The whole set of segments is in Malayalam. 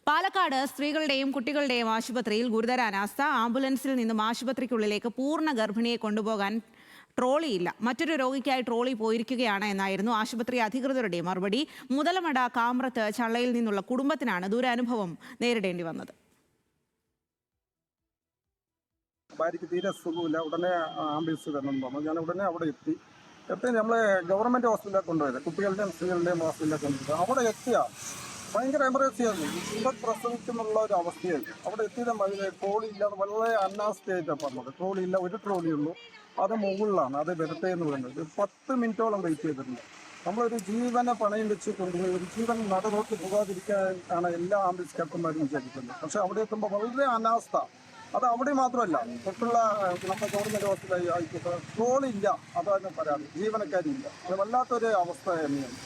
പാലക്കാട് സ്ത്രീകളുടെയും കുട്ടികളുടെയും ആശുപത്രിയിൽ ഗുരുതര അനാസ്ഥ. ആംബുലൻസിൽ നിന്നും ആശുപത്രിക്കുള്ളിലേക്ക് പൂർണ്ണ ഗർഭിണിയെ കൊണ്ടുപോകാൻ ട്രോളിയില്ല. മറ്റൊരു രോഗിക്കായി ട്രോളി പോയിരിക്കുകയാണ് എന്നായിരുന്നു ആശുപത്രി അധികൃതരുടെ മറുപടി. മുതലമട കാമ്പ്രത്ത് ചള്ളയിൽ നിന്നുള്ള കുടുംബത്തിനാണ് ദുരനുഭവം നേരിടേണ്ടി വന്നത്. ഭാര്യയ്ക്ക് തീരെ സുഖമില്ല. ഉടനെ ആംബുലൻസ് വരണം എന്ന് പറഞ്ഞു. ഞാൻ ഉടനെ അവിടെ എത്തി നമ്മൾ ഗവൺമെൻറ് ഹോസ്പിറ്റലിലേക്ക് കൊണ്ടുപോയത്, കുട്ടികളുടെയും സ്ത്രീകളുടെയും ഹോസ്പിറ്റലിലേക്ക് കൊണ്ടുപോയത്. അവിടെ എത്തിയ ഭയങ്കര എമർജൻസി ആയിരുന്നു. ഇവിടെ പ്രസവിക്കുന്നുള്ള ഒരു അവസ്ഥയായിരുന്നു. അവിടെ എത്തിയതും ട്രോളി ഇല്ലാതെ വളരെ അനാസ്ഥയായിട്ടാണ് പറഞ്ഞത്. ട്രോളി ഇല്ല, ഒരു ട്രോളി ഉള്ളൂ, അത് മുകളിലാണ്, അത് വരട്ടെ എന്ന് പറയുന്നത്. 10 മിനിറ്റോളം വെയിറ്റ് ചെയ്തിട്ടുണ്ട്. നമ്മളൊരു ജീവനെ പണയം വെച്ച് കൊണ്ടുപോയി ഒരു ജീവൻ നടന്നോട്ട് പോകാതിരിക്കാൻ ആണ് എല്ലാ ആംബുലൻസ് ക്യാപ്റ്റന്മാരും വിചാരിക്കുന്നത്. പക്ഷെ അവിടെ എത്തുമ്പോൾ വളരെ അനാസ്ഥ. അത് അവിടെ മാത്രമല്ല, തൊട്ടുള്ള നമ്മുടെ ഗവൺമെൻറ് ഹോസ്പിറ്റലായി ആയിക്കോട്ടെ, ട്രോളില്ല, അതാണ് പരാതി. ജീവനക്കാരില്ല. അത് വല്ലാത്തൊരു അവസ്ഥ തന്നെയാണ്.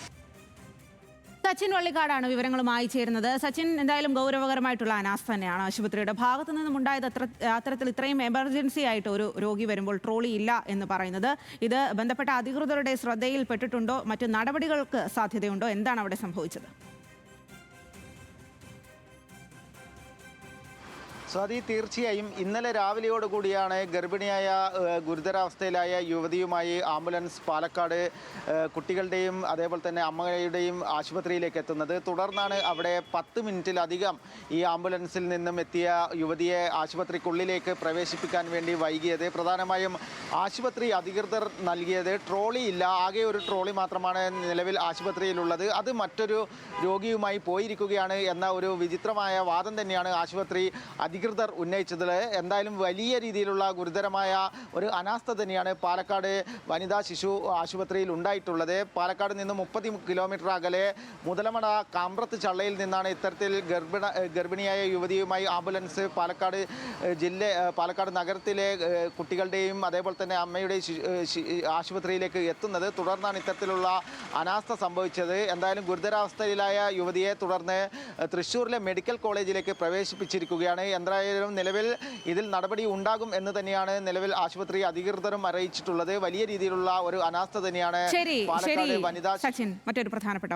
സച്ചിൻ വള്ളിക്കാടാണ് വിവരങ്ങളുമായി ചേരുന്നത്. സച്ചിൻ, എന്തായാലും ഗൗരവകരമായിട്ടുള്ള അനാസ്ഥ തന്നെയാണ് ആശുപത്രിയുടെ ഭാഗത്തു നിന്നും ഉണ്ടായത്. അത്തരത്തിൽ ഇത്രയും എമർജൻസി ആയിട്ട് ഒരു രോഗി വരുമ്പോൾ ട്രോളി ഇല്ല എന്ന് പറയുന്നത്, ഇത് ബന്ധപ്പെട്ട അധികൃതരുടെ ശ്രദ്ധയിൽപ്പെട്ടിട്ടുണ്ടോ? മറ്റു നടപടികൾക്ക് സാധ്യതയുണ്ടോ? എന്താണ് അവിടെ സംഭവിച്ചത്? സ്വാതി, തീർച്ചയായും ഇന്നലെ രാവിലെയോടുകൂടിയാണ് ഗർഭിണിയായ ഗുരുതരാവസ്ഥയിലായ യുവതിയുമായി ആംബുലൻസ് പാലക്കാട് കുട്ടികളുടെയും അതേപോലെ തന്നെ അമ്മയുടെയും ആശുപത്രിയിലേക്ക് എത്തുന്നത്. തുടർന്നാണ് അവിടെ 10 മിനിറ്റിലധികം ഈ ആംബുലൻസിൽ നിന്നും എത്തിയ യുവതിയെ ആശുപത്രിക്കുള്ളിലേക്ക് പ്രവേശിപ്പിക്കാൻ വേണ്ടി വൈകിയത്. പ്രധാനമായും ആശുപത്രി അധികൃതർ നൽകിയത് ട്രോളി ഇല്ല, ആകെ ഒരു ട്രോളി മാത്രമാണ് നിലവിൽ ആശുപത്രിയിലുള്ളത്, അത് മറ്റൊരു രോഗിയുമായി പോയിരിക്കുകയാണ് എന്ന ഒരു വിചിത്രമായ വാദം തന്നെയാണ് ആശുപത്രി അധികൃതർ ഉന്നയിച്ചത്. എന്തായാലും വലിയ രീതിയിലുള്ള ഗുരുതരമായ ഒരു അനാസ്ഥ തന്നെയാണ് പാലക്കാട് വനിതാ ശിശു ആശുപത്രിയിൽ ഉണ്ടായിട്ടുള്ളത്. പാലക്കാട് നിന്ന് 30 കിലോമീറ്റർ അകലെ മുതലമട കാമ്പ്രത്ത് ചള്ളയിൽ നിന്നാണ് ഇത്തരത്തിൽ ഗർഭിണിയായ യുവതിയുമായി ആംബുലൻസ് പാലക്കാട് നഗരത്തിലെ കുട്ടികളുടെയും അതേപോലെ തന്നെ അമ്മയുടെയും ആശുപത്രിയിലേക്ക് എത്തുന്നത്. തുടർന്നാണ് ഇത്തരത്തിലുള്ള അനാസ്ഥ സംഭവിച്ചത്. എന്തായാലും ഗുരുതരാവസ്ഥയിലായ യുവതിയെ തുടർന്ന് തൃശ്ശൂരിലെ മെഡിക്കൽ കോളേജിലേക്ക് പ്രവേശിപ്പിച്ചിരിക്കുകയാണ്. എന്തായാലും നിലവിൽ ഇതിൽ നടപടി ഉണ്ടാകും എന്ന് തന്നെയാണ് നിലവിൽ ആശുപത്രി അധികൃതരും അറിയിച്ചിട്ടുള്ളത്. വലിയ രീതിയിലുള്ള ഒരു അനാസ്ഥ തന്നെയാണ് പാലക്കാട് വനിതാ. സച്ചിൻ, മറ്റൊരു പ്രധാനപ്പെട്ട